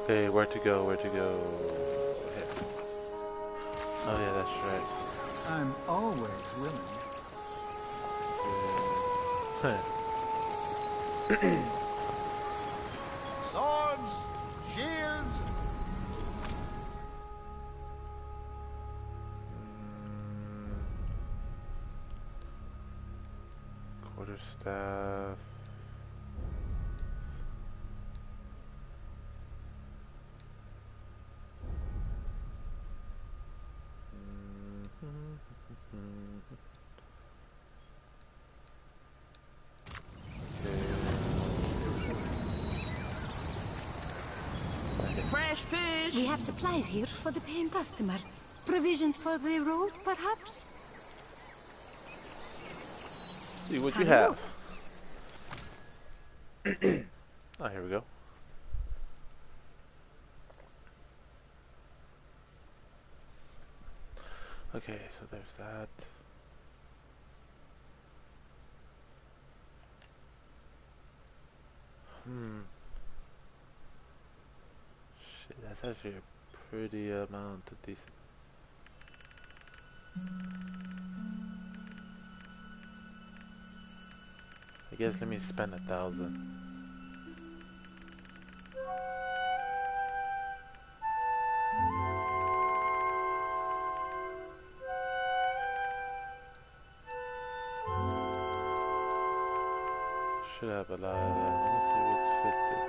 Okay, where to go? Where to go? Here. Oh yeah, that's right. I'm always willing. Swords, shields. Quarterstaff. Fresh fish. We have supplies here for the paying customer. Provisions for the road, perhaps? See what you have. Oh, here we go. Okay, so there's that. Shit, that's actually a pretty amount of decent. I guess let me spend 1,000. Should have a lot of that. Let me see what's 50.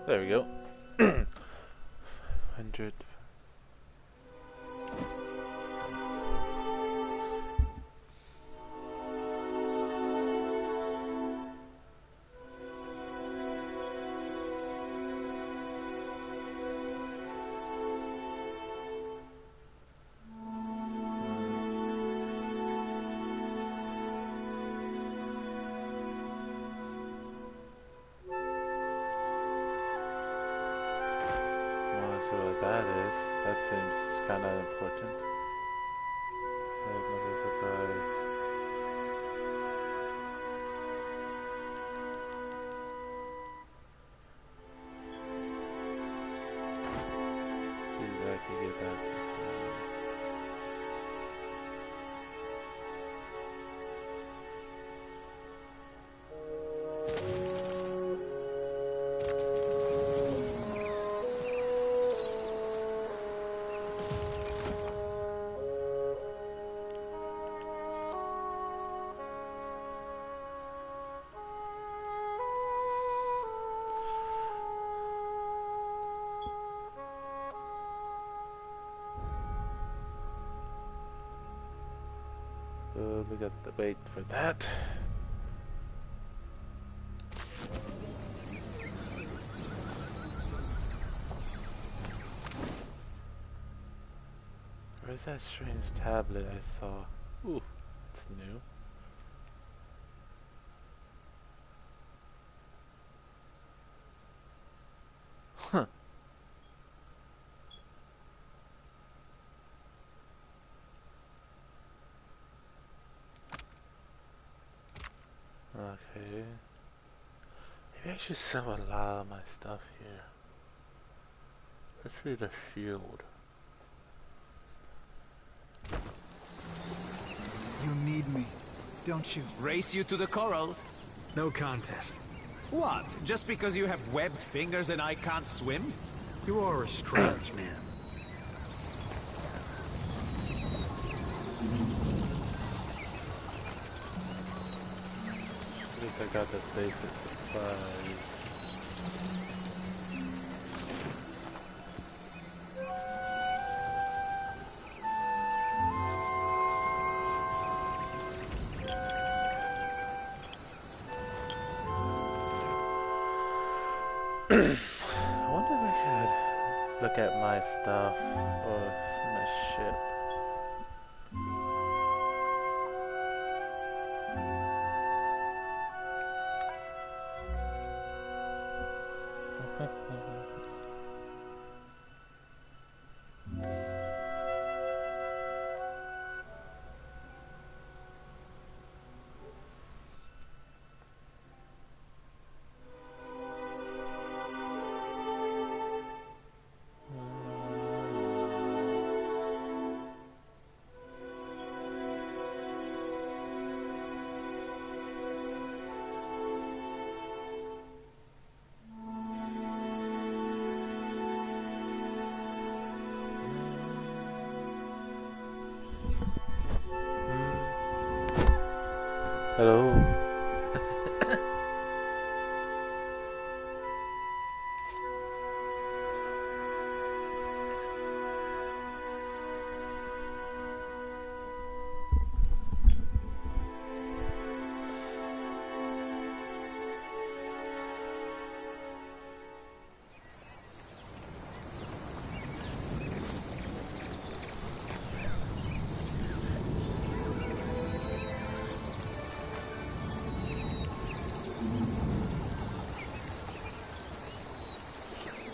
There we go. 100. That is. That seems kind of important. Mother supplies. See if I can get that. So we got to wait for that. Where's that strange tablet I saw? Ooh, it's new. Huh. Okay. Maybe I should sell a lot of my stuff here. Especially the shield. You need me, don't you? Race you to the coral? No contest. What? Just because you have webbed fingers and I can't swim? You are a strange man. At least I got the basic supplies. I wonder if I should look at my stuff or my ship. Hello.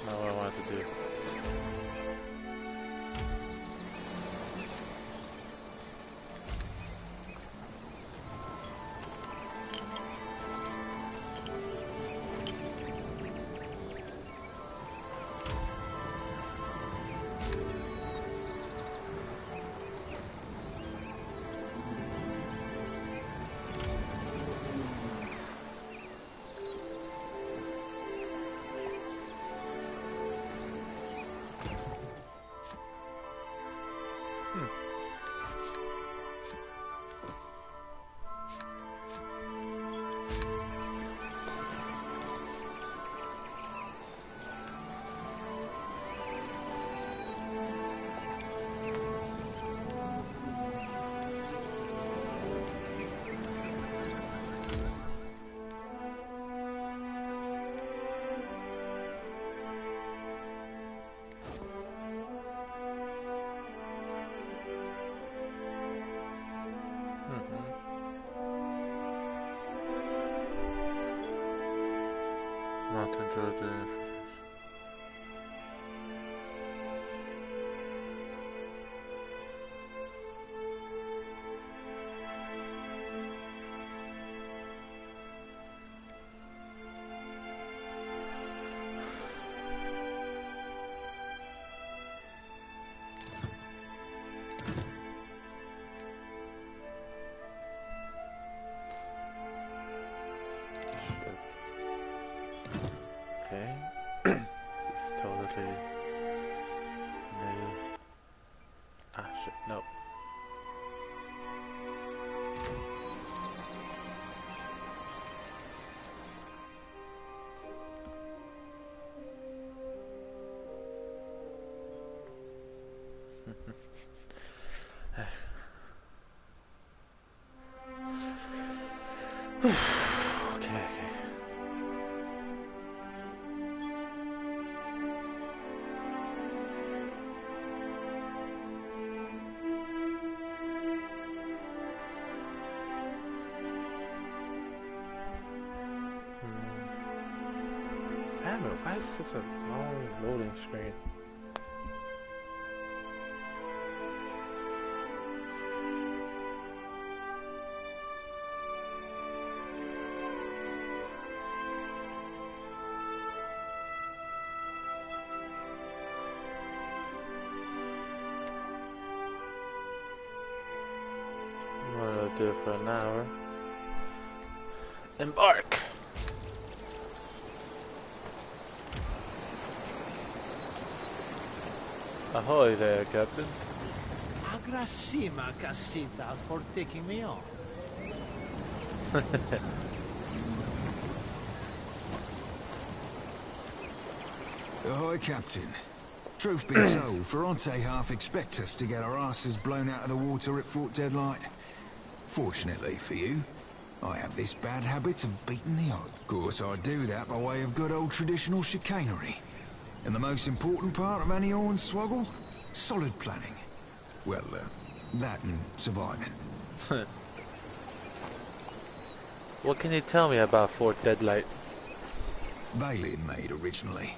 Not what I wanted to do. Mountain Georgia. Okay. This is totally new. Ah, shit, no. Okay. Damn it, why is such a long loading screen? What do I do for an hour? Embark! Ahoy there, Captain. Agrasima Casita for taking me on. Ahoy, Captain. Truth be told, Ferrante half expect us to get our asses blown out of the water at Fort Deadlight. Fortunately for you, I have this bad habit of beating the odds. Of course, I do that by way of good old traditional chicanery. And the most important part of any Hornswoggle? Solid planning. Well, that and surviving. What can you tell me about Fort Deadlight? Valiant made originally.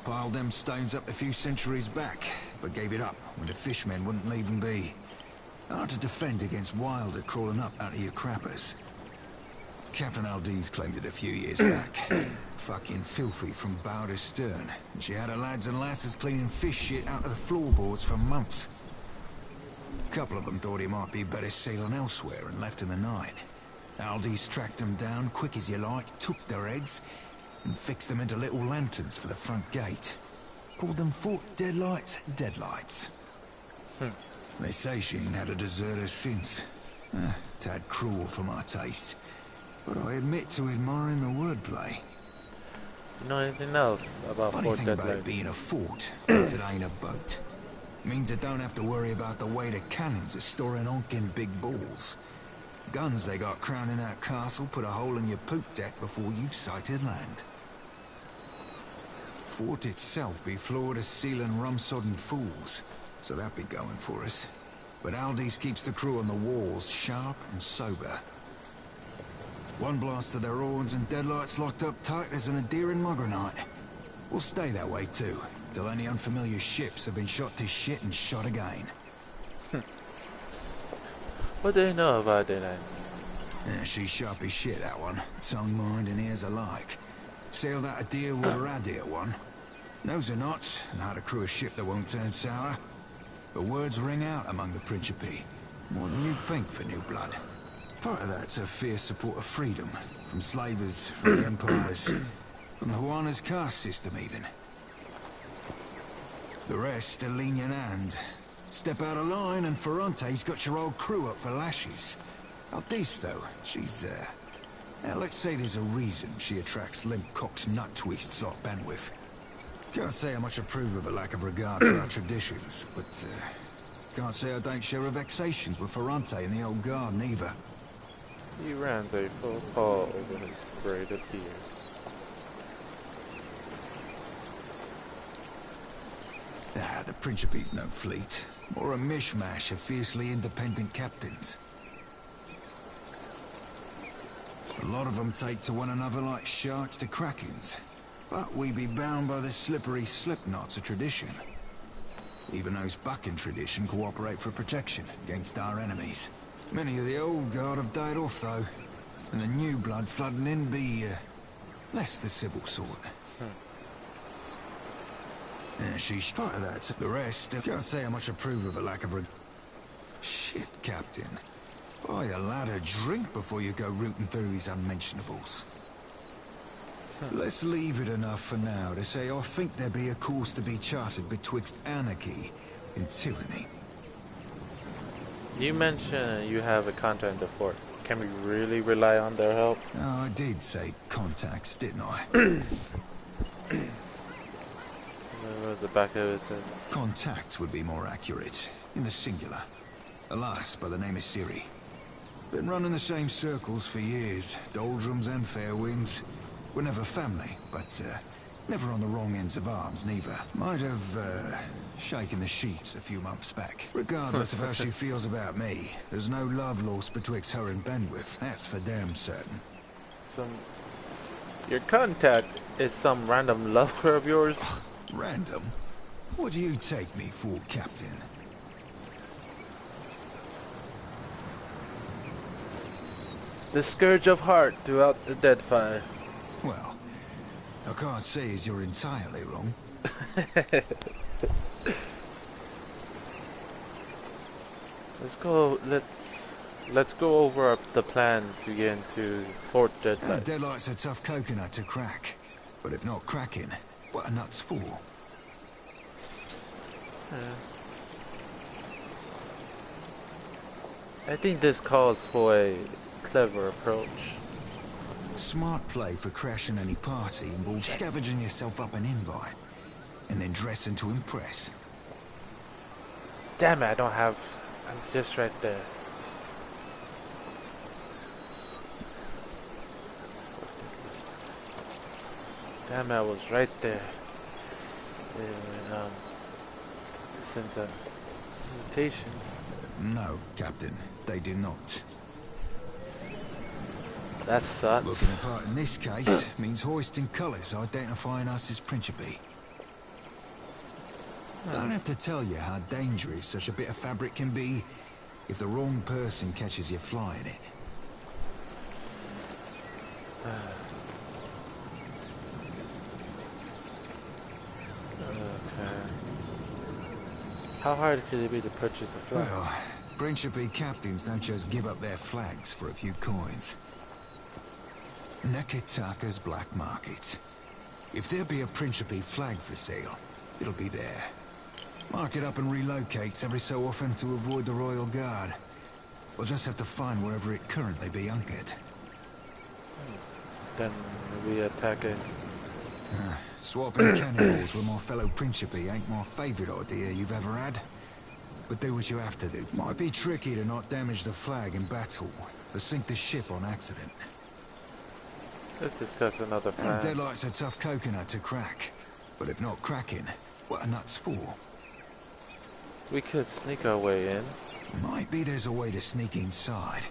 Piled them stones up a few centuries back, but gave it up when the fishmen wouldn't leave them be. Hard to defend against Wilder crawling up out of your crappers. Captain Aldiz claimed it a few years back. Fucking filthy from bow to stern. And she had her lads and lasses cleaning fish shit out of the floorboards for months. A couple of them thought it might be better sailing elsewhere and left in the night. Aldiz tracked them down quick as you like, took their eggs, and fixed them into little lanterns for the front gate. Called them Fort Deadlight's Deadlights. They say she ain't had a deserter since. tad cruel for my taste, but I admit to admiring the wordplay. You know anything else about Funny Fort thing about Deadfire? it being a fort means it ain't a boat. Means I don't have to worry about the way the cannons are storing honking big balls. Guns they got crowning that castle put a hole in your poop deck before you've sighted land. Fort itself be floored as ceiling rum-sodden fools, so that be going for us. But Aldi's keeps the crew on the walls sharp and sober. One blast of their horns and Deadlight's locked up tight as an endearing mugger night. We'll stay that way too, till any unfamiliar ships have been shot to shit and shot again. What do you know about it then? Yeah, she's sharp as shit, that one. Tongue, mind, and ears alike. Sailed out a deal with her dear one. Knows her knots, and how to crew a ship that won't turn sour. But words ring out among the Principe. More than you'd think for new blood. Part of that's her fierce support of freedom. From slavers, from the empires, from the Juana's caste system even. The rest a lenient hand. Step out of line and Ferrante's got your old crew up for lashes. Aldis, though, she's, let's say there's a reason she attracts limp-cocked nut-twists like bandwidth. Can't say I much approve of a lack of regard for our traditions, but, can't say I don't share her vexations with Ferrante and the old garden either. He ran a full paw over his braided beard. Ah, the Principe's no fleet, or a mishmash of fiercely independent captains. A lot of them take to one another like sharks to krakens, but we be bound by the slippery slip knots of tradition. Even those bucking tradition cooperate for protection against our enemies. Many of the old guard have died off though, and the new blood flooding in be, less the civil sort. Yeah, she's part of that. The rest, can't say I much approve of a lack of Shit, Captain. Buy a lad a drink before you go rooting through these unmentionables. Let's leave it enough for now to say I think there be a course to be charted betwixt anarchy and tyranny. You mentioned you have a contact in the fort. Can we really rely on their help? Oh, I did say contacts, didn't I? What was the back of it? Contact would be more accurate, in the singular. A lass by the name of Siri. Been running the same circles for years, doldrums and fair winds. We're never family, but never on the wrong ends of arms, neither. Might have shaken the sheets a few months back. Regardless of how she feels about me, there's no love lost betwixt her and Benwith. That's for damn certain. Your contact is some random lover of yours? Random? What do you take me for, Captain? The scourge of heart throughout the Deadfire. Well, I can't say as you're entirely wrong. Let's go over the plan to get into Fort Deadfire. Deadlight's a tough coconut to crack, but if not cracking, what are nuts for? I think this calls for a clever approach. Smart play for crashing any party involves scavenging yourself up an invite, and then dressing to impress. Damn it, I don't have... I'm just right there. Damn it, I was right there. Sent the invitations. No, Captain, they do not. That sucks. Looking apart in this case means hoisting colours identifying us as Principe. Don't have to tell you how dangerous such a bit of fabric can be if the wrong person catches you flying it. Okay. How hard could it be to purchase a flag? Well, Principe captains don't just give up their flags for a few coins. Nekitaka's black market. If there be a Principe flag for sale, it'll be there. Mark it up and relocates every so often to avoid the Royal Guard. We'll just have to find wherever it currently be anchored. Then we attack it. Swapping cannonballs with my fellow Principe ain't my favourite idea you've ever had. But do what you have to do. Might be tricky to not damage the flag in battle, or sink the ship on accident. Let's discuss another plan. Deadlight's a tough coconut to crack. But if not cracking, what are nuts for? We could sneak our way in. Might be there's a way to sneak inside.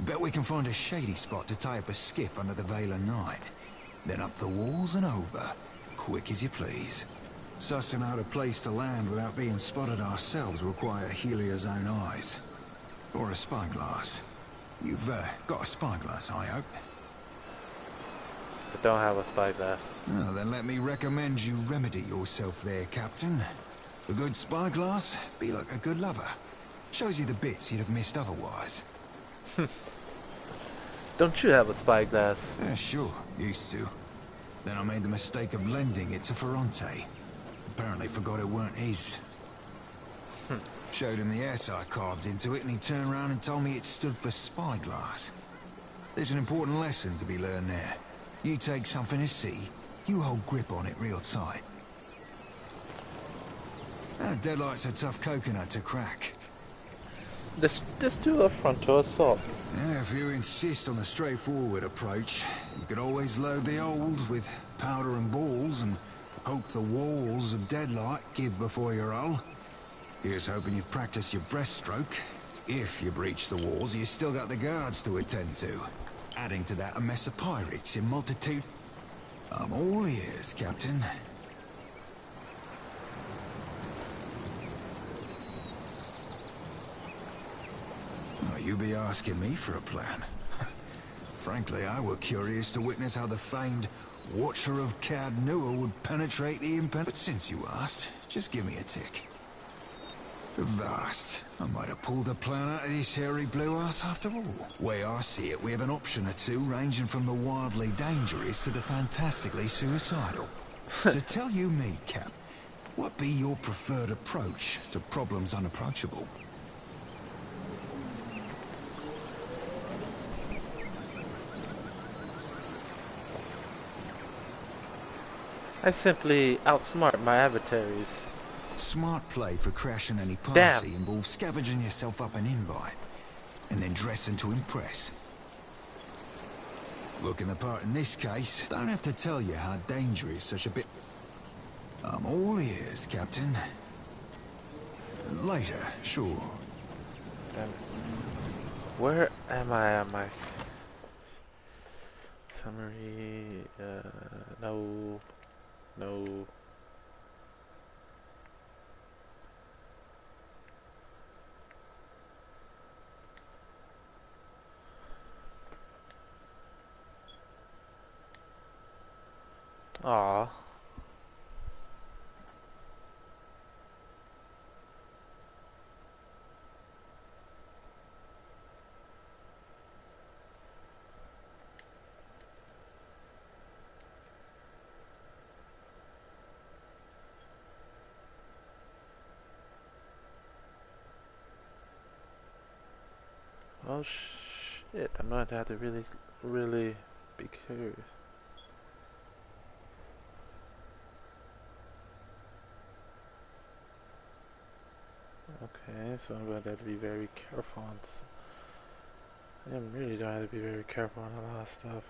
Bet we can find a shady spot to tie up a skiff under the veil of night. Then up the walls and over. Quick as you please. Sussing out a place to land without being spotted ourselves require Helia's own eyes. Or a spyglass. You've got a spyglass, I hope? I don't have a spyglass. Well, then let me recommend you remedy yourself there, Captain. A good spyglass be like a good lover. Shows you the bits you'd have missed otherwise. Don't you have a spyglass? Yeah, sure. Used to. Then I made the mistake of lending it to Ferrante. Apparently forgot it weren't his. Showed him the S I carved into it and he turned around and told me it stood for spyglass. There's an important lesson to be learned there. You take something to see, you hold grip on it real tight. Deadlight's a tough coconut to crack. Let's do a frontal assault. Yeah, if you insist on a straightforward approach, you could always load the old with powder and balls and hope the walls of Deadlight give before you roll. Here's hoping you've practiced your breaststroke. If you breach the walls, you still got the guards to attend to. Adding to that a mess of pirates in multitude. I'm all ears, Captain. Oh, you be asking me for a plan. Frankly, I were curious to witness how the famed Watcher of Cad Nua would penetrate the impen. But since you asked, just give me a tick. Vast. I might have pulled a plan out of this hairy blue ass after all. Way I see it, we have an option or two ranging from the wildly dangerous to the fantastically suicidal. So tell you me, Cap, what be your preferred approach to problems unapproachable? I simply outsmart my adversaries. Smart play for crashing any party involves scavenging yourself up an invite, and then dressing to impress. Looking the part in this case, don't have to tell you how dangerous such a bit... I'm all ears, Captain. Later, sure. Where am I on my... Summary... No... No... Aww. Oh shit, I'm going to have to really be curious. Okay, so I'm going to have to be very careful on... I'm really going to have to be very careful on a lot of stuff.